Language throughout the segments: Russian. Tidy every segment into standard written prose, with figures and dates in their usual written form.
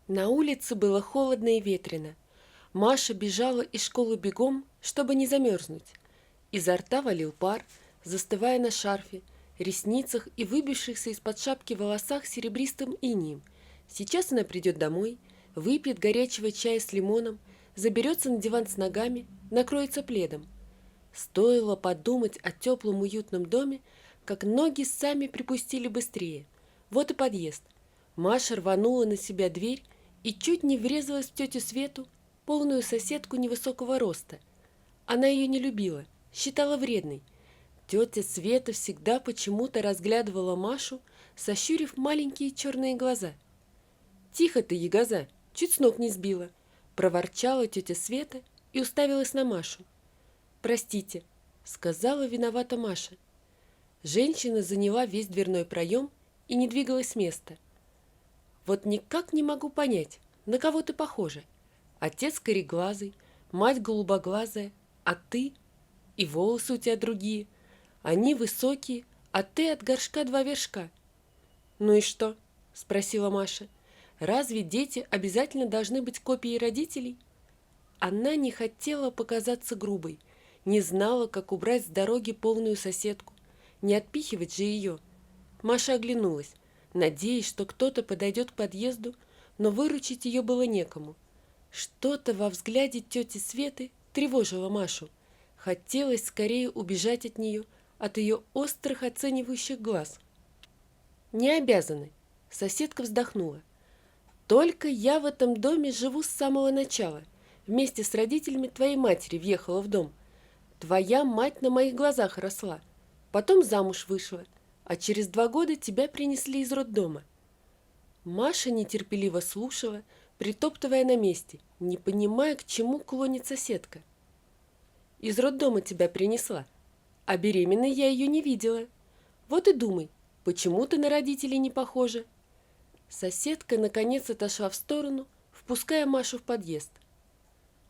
На улице было холодно и ветрено. Маша бежала из школы бегом, чтобы не замерзнуть. Изо рта валил пар, застывая на шарфе, ресницах и выбившихся из-под шапки волосах серебристым инием. Сейчас она придет домой, выпьет горячего чая с лимоном, заберется на диван с ногами, накроется пледом. Стоило подумать о теплом уютном доме, как ноги сами припустили быстрее. Вот и подъезд. Маша рванула на себя дверь и чуть не врезалась в тетю Свету, полную соседку невысокого роста. Она ее не любила, считала вредной. Тетя Света всегда почему-то разглядывала Машу, сощурив маленькие черные глаза. «Тихо ты, ягоза, чуть с ног не сбила!» – проворчала тетя Света и уставилась на Машу. «Простите», – сказала виновата Маша. Женщина заняла весь дверной проем и не двигалась с места. «Вот никак не могу понять, на кого ты похожа? Отец кореглазый, мать голубоглазая, а ты? И волосы у тебя другие. Они высокие, а ты от горшка два вершка». «Ну и что?» – спросила Маша. «Разве дети обязательно должны быть копией родителей?» Она не хотела показаться грубой, не знала, как убрать с дороги полную соседку, не отпихивать же ее. Маша оглянулась, надеясь, что кто-то подойдет к подъезду, но выручить ее было некому. Что-то во взгляде тети Светы тревожило Машу. Хотелось скорее убежать от нее, от ее острых оценивающих глаз. «Не обязаны», — соседка вздохнула. «Только я в этом доме живу с самого начала. Вместе с родителями твоей матери въехала в дом. Твоя мать на моих глазах росла. Потом замуж вышла, а через 2 года тебя принесли из роддома». Маша нетерпеливо слушала, притоптывая на месте, не понимая, к чему клонит соседка. «Из роддома тебя принесла, а беременной я ее не видела. Вот и думай, почему ты на родителей не похожа?» Соседка наконец отошла в сторону, впуская Машу в подъезд.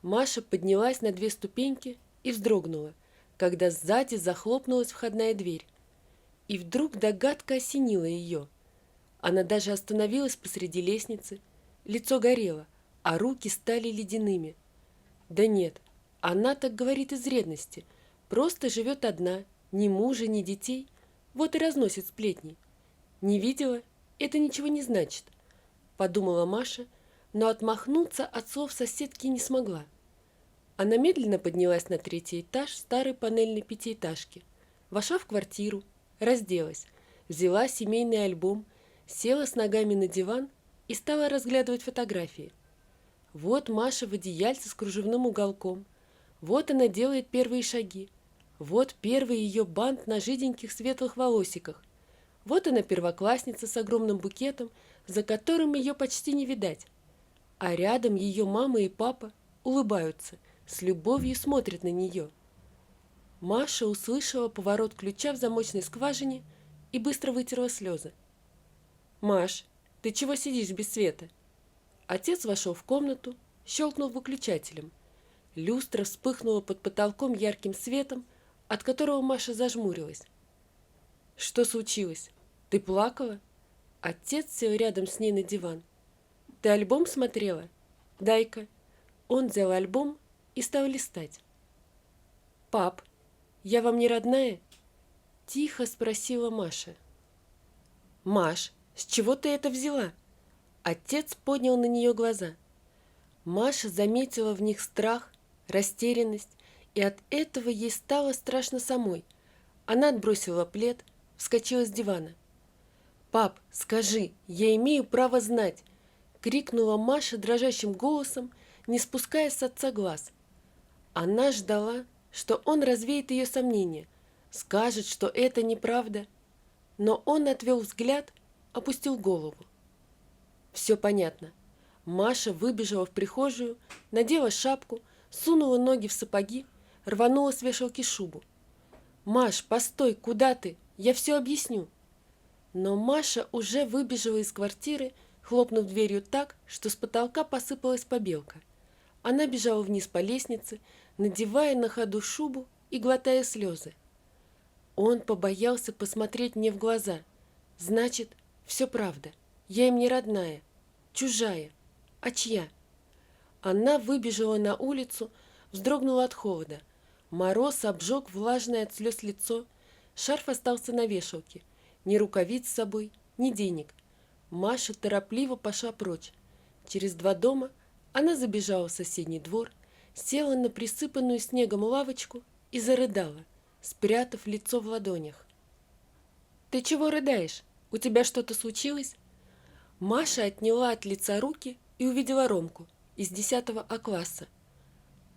Маша поднялась на 2 ступеньки и вздрогнула, когда сзади захлопнулась входная дверь. И вдруг догадка осенила ее. Она даже остановилась посреди лестницы, лицо горело, а руки стали ледяными. Да нет, она так говорит из ревности, просто живет одна, ни мужа, ни детей, вот и разносит сплетни. Не видела? Это ничего не значит, подумала Маша, но отмахнуться от слов соседки не смогла. Она медленно поднялась на 3-й этаж старой панельной пятиэтажки, вошла в квартиру, разделась, взяла семейный альбом, села с ногами на диван и стала разглядывать фотографии. Вот Маша в одеяльце с кружевным уголком, вот она делает первые шаги, вот первый ее бант на жиденьких светлых волосиках, вот она первоклассница с огромным букетом, за которым ее почти не видать, а рядом ее мама и папа улыбаются, с любовью смотрят на нее. Маша услышала поворот ключа в замочной скважине и быстро вытерла слезы. «Маш, ты чего сидишь без света?» Отец вошел в комнату, щелкнул выключателем. Люстра вспыхнула под потолком ярким светом, от которого Маша зажмурилась. «Что случилось? Ты плакала?» Отец сел рядом с ней на диван. «Ты альбом смотрела? Дай-ка». Он взял альбом и стал листать. «Пап, я вам не родная?» Тихо спросила Маша. «Маш, с чего ты это взяла?» Отец поднял на нее глаза. Маша заметила в них страх, растерянность, и от этого ей стало страшно самой. Она отбросила плед, вскочила с дивана. «Пап, скажи, я имею право знать!» — крикнула Маша дрожащим голосом, не спуская с отца глаз. Она ждала, что он развеет ее сомнения, скажет, что это неправда. Но он отвел взгляд, опустил голову. Все понятно. Маша выбежала в прихожую, надела шапку, сунула ноги в сапоги, рванула с вешалки шубу. «Маш, постой, куда ты? Я все объясню». Но Маша уже выбежала из квартиры, хлопнув дверью так, что с потолка посыпалась побелка. Она бежала вниз по лестнице, надевая на ходу шубу и глотая слезы. Он побоялся посмотреть мне в глаза. Значит, все правда. Я им не родная, чужая. А чья? Она выбежала на улицу, вздрогнула от холода. Мороз обжег влажное от слез лицо. Шарф остался на вешалке. Ни рукавиц с собой, ни денег. Маша торопливо пошла прочь. Через 2 дома она забежала в соседний двор, села на присыпанную снегом лавочку и зарыдала, спрятав лицо в ладонях. «Ты чего рыдаешь? У тебя что-то случилось?» Маша отняла от лица руки и увидела Ромку из 10 А-класса.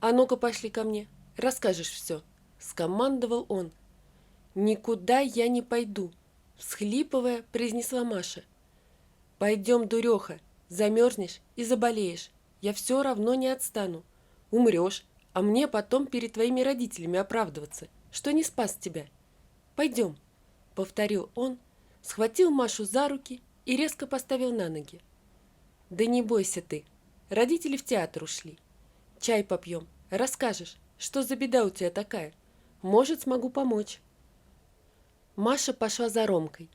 «А ну-ка пошли ко мне, расскажешь все», — скомандовал он. «Никуда я не пойду», — всхлипывая, произнесла Маша. «Пойдем, дуреха, замерзнешь и заболеешь. Я все равно не отстану. Умрешь, а мне потом перед твоими родителями оправдываться, что не спас тебя. Пойдем», — повторил он, схватил Машу за руки и резко поставил на ноги. «Да не бойся ты, родители в театр ушли. Чай попьем, расскажешь, что за беда у тебя такая. Может, смогу помочь». Маша пошла за Ромкой.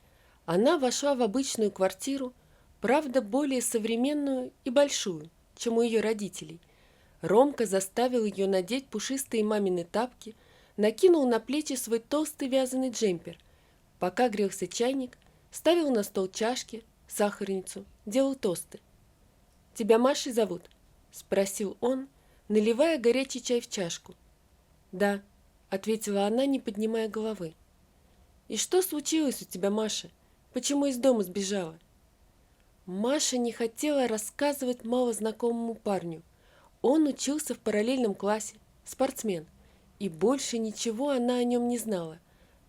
Она вошла в обычную квартиру, правда, более современную и большую, чем у ее родителей. Ромка заставил ее надеть пушистые мамины тапки, накинул на плечи свой толстый вязаный джемпер. Пока грелся чайник, ставил на стол чашки, сахарницу, делал тосты. «Тебя Машей зовут?» – спросил он, наливая горячий чай в чашку. «Да», – ответила она, не поднимая головы. «И что случилось у тебя, Маша? Почему из дома сбежала?» Маша не хотела рассказывать малознакомому парню. Он учился в параллельном классе, спортсмен, и больше ничего она о нем не знала.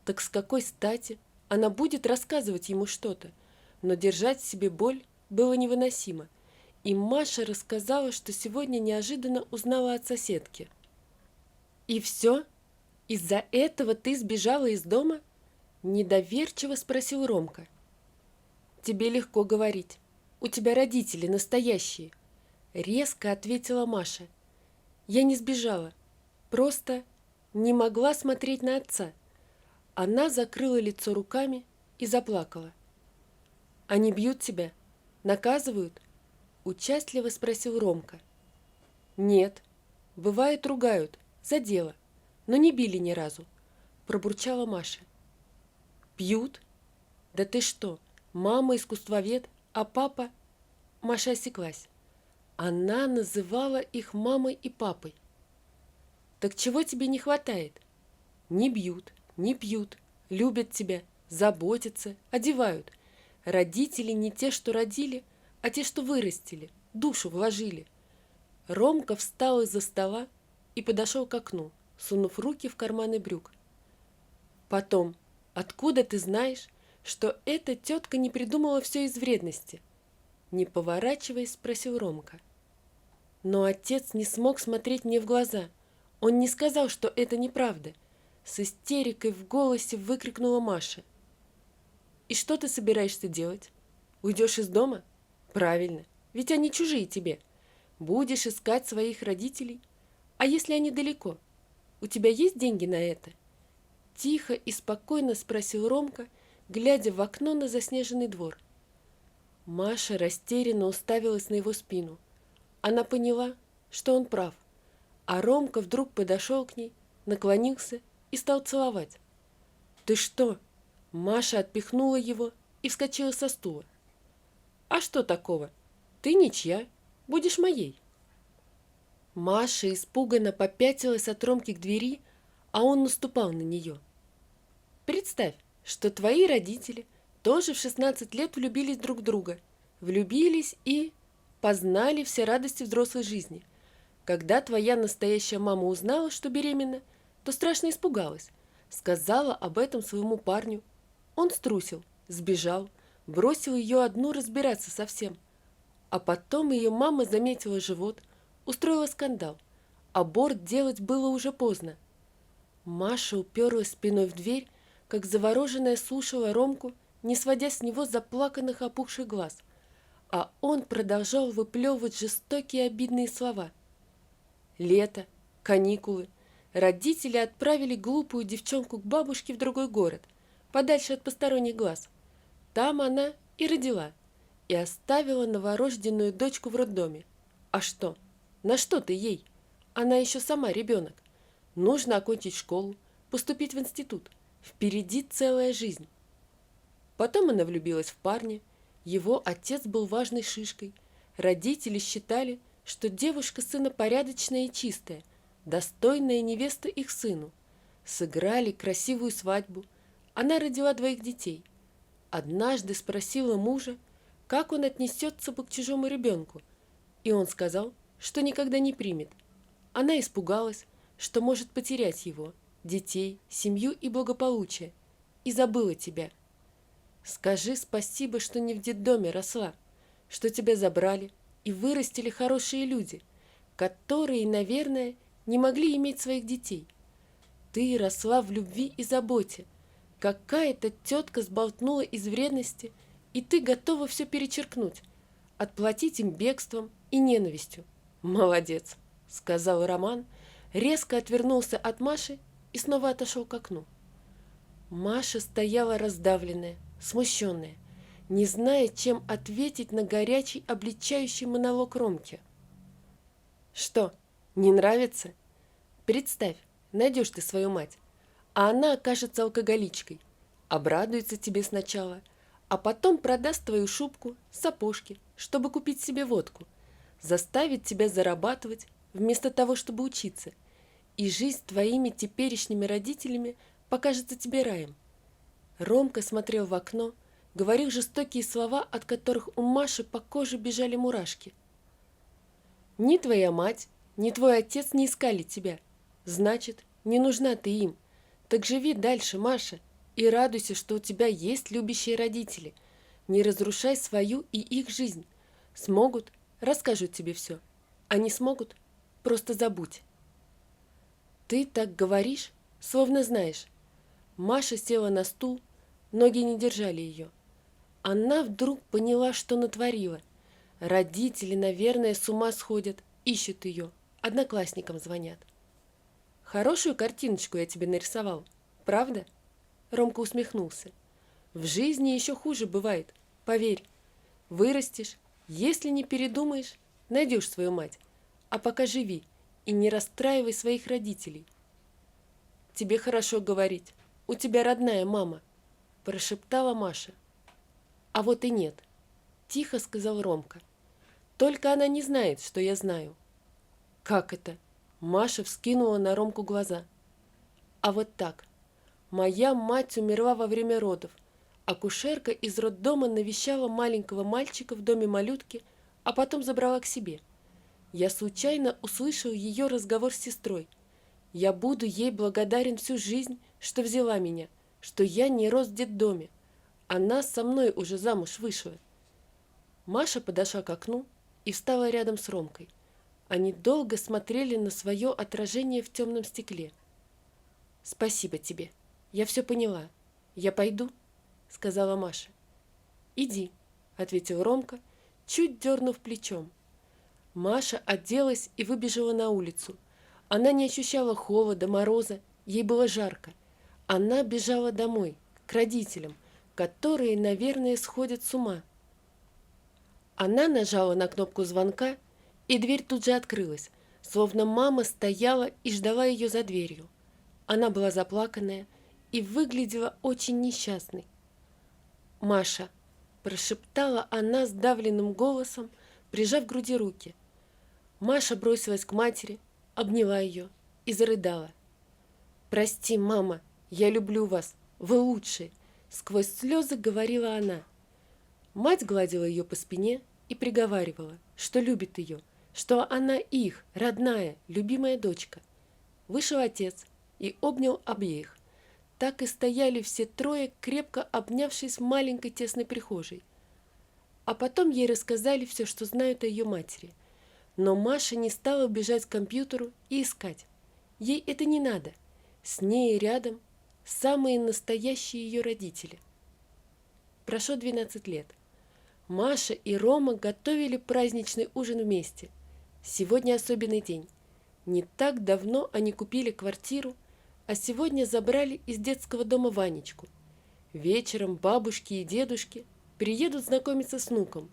Так с какой стати она будет рассказывать ему что-то? Но держать в себе боль было невыносимо, и Маша рассказала, что сегодня неожиданно узнала от соседки. «И все? Из-за этого ты сбежала из дома?» – недоверчиво спросил Ромка. «Тебе легко говорить. У тебя родители настоящие», – резко ответила Маша. «Я не сбежала. Просто не могла смотреть на отца». Она закрыла лицо руками и заплакала. «Они бьют тебя? Наказывают?» – участливо спросил Ромка. «Нет. Бывает, ругают. За дело. Но не били ни разу», – пробурчала Маша. «Бьют? Да ты что? Мама искусствовед, а папа...» Маша осеклась. Она называла их мамой и папой. «Так чего тебе не хватает?» «Не бьют, не пьют, любят тебя, заботятся, одевают. Родители не те, что родили, а те, что вырастили, душу вложили». Ромка встал из-за стола и подошел к окну, сунув руки в карманы брюк. «Потом, откуда ты знаешь, что эта тетка не придумала все из вредности?» Не поворачиваясь, спросил Ромка. Но отец не смог смотреть мне в глаза. Он не сказал, что это неправда. С истерикой в голосе выкрикнула Маша. «И что ты собираешься делать? Уйдешь из дома? Правильно, ведь они чужие тебе. Будешь искать своих родителей? А если они далеко? У тебя есть деньги на это?» Тихо и спокойно спросил Ромка, глядя в окно на заснеженный двор. Маша растерянно уставилась на его спину. Она поняла, что он прав, а Ромка вдруг подошел к ней, наклонился и стал целовать. «Ты что?» Маша отпихнула его и вскочила со стула. «А что такого? Ты ничья, будешь моей». Маша испуганно попятилась от Ромки к двери, а он наступал на нее. «Представь, что твои родители тоже в 16 лет влюбились друг в друга, влюбились и познали все радости взрослой жизни. Когда твоя настоящая мама узнала, что беременна, то страшно испугалась, сказала об этом своему парню. Он струсил, сбежал, бросил ее одну разбираться со всем. А потом ее мама заметила живот, устроила скандал. Аборт делать было уже поздно. Маша уперлась спиной в дверь, как завороженная слушала Ромку, не сводя с него заплаканных опухших глаз, а он продолжал выплевывать жестокие обидные слова. Лето, каникулы. Родители отправили глупую девчонку к бабушке в другой город, подальше от посторонних глаз. Там она и родила. и оставила новорожденную дочку в роддоме. А что? На что ты ей? Она еще сама ребенок. Нужно окончить школу, поступить в институт. Впереди целая жизнь. Потом она влюбилась в парня. Его отец был важной шишкой. Родители считали, что девушка сына порядочная и чистая, достойная невеста их сыну. Сыграли красивую свадьбу. Она родила 2 детей. Однажды спросила мужа, как он отнесется бы к чужому ребенку, и он сказал, что никогда не примет. Она испугалась, что может потерять его, детей, семью и благополучие, и забыла тебя. Скажи спасибо, что не в детдоме росла, что тебя забрали и вырастили хорошие люди, которые, наверное, не могли иметь своих детей. Ты росла в любви и заботе. Какая-то тетка сболтнула из вредности, и ты готова все перечеркнуть, отплатить им бегством и ненавистью. Молодец, сказал Роман, резко отвернулся от Маши и снова отошел к окну. Маша стояла раздавленная, смущенная, не зная, чем ответить на горячий, обличающий монолог Ромки. «Что, не нравится? Представь, найдешь ты свою мать, а она окажется алкоголичкой, обрадуется тебе сначала, а потом продаст твою шубку, сапожки, чтобы купить себе водку, заставит тебя зарабатывать вместо того, чтобы учиться, и жизнь с твоими теперешними родителями покажется тебе раем». Ромка смотрел в окно, говорил жестокие слова, от которых у Маши по коже бежали мурашки. «Ни твоя мать, ни твой отец не искали тебя. Значит, не нужна ты им. Так живи дальше, Маша, и радуйся, что у тебя есть любящие родители. Не разрушай свою и их жизнь. Смогут, расскажут тебе все. А не смогут, просто забудь». «Ты так говоришь, словно знаешь». Маша села на стул, ноги не держали ее. Она вдруг поняла, что натворила. Родители, наверное, с ума сходят, ищут ее, одноклассникам звонят. «Хорошую картиночку я тебе нарисовал, правда?» Ромка усмехнулся. «В жизни еще хуже бывает, поверь. Вырастешь, если не передумаешь, найдешь свою мать. А пока живи и не расстраивай своих родителей». «Тебе хорошо говорить, у тебя родная мама», – прошептала Маша. «А вот и нет», – тихо сказал Ромка. «Только она не знает, что я знаю». «Как это?» – Маша вскинула на Ромку глаза. «А вот так. Моя мать умерла во время родов. Акушерка из роддома навещала маленького мальчика в доме малютки, а потом забрала к себе. Я случайно услышал ее разговор с сестрой. Я буду ей благодарен всю жизнь, что взяла меня, что я не рос в детдоме. Она со мной уже замуж вышла». Маша подошла к окну и встала рядом с Ромкой. Они долго смотрели на свое отражение в темном стекле. «Спасибо тебе. Я все поняла. Я пойду?» – сказала Маша. «Иди», – ответил Ромка, чуть дернув плечом. Маша оделась и выбежала на улицу. Она не ощущала холода, мороза, ей было жарко. Она бежала домой, к родителям, которые, наверное, сходят с ума. Она нажала на кнопку звонка, и дверь тут же открылась, словно мама стояла и ждала ее за дверью. Она была заплаканная и выглядела очень несчастной. «Маша», – прошептала она сдавленным голосом, прижав к груди руки. Маша бросилась к матери, обняла ее и зарыдала. «Прости, мама, я люблю вас, вы лучшие», – сквозь слезы говорила она. Мать гладила ее по спине и приговаривала, что любит ее, что она их, родная, любимая дочка. Вышел отец и обнял обеих. Так и стояли все трое, крепко обнявшись в маленькой тесной прихожей. А потом ей рассказали все, что знают о ее матери. Но Маша не стала бежать к компьютеру и искать. Ей это не надо. С ней рядом самые настоящие ее родители. Прошло 12 лет. Маша и Рома готовили праздничный ужин вместе. Сегодня особенный день. Не так давно они купили квартиру, а сегодня забрали из детского дома Ванечку. Вечером бабушки и дедушки приедут знакомиться с внуком.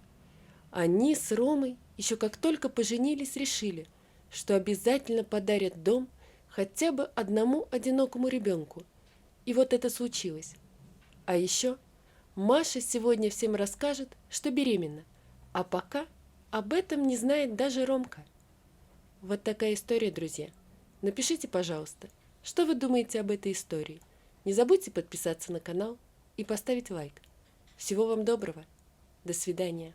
Они с Ромой еще как только поженились, решили, что обязательно подарят дом хотя бы одному одинокому ребенку. И вот это случилось. А еще Маша сегодня всем расскажет, что беременна, а пока об этом не знает даже Ромка. Вот такая история, друзья. Напишите, пожалуйста, что вы думаете об этой истории. Не забудьте подписаться на канал и поставить лайк. Всего вам доброго. До свидания.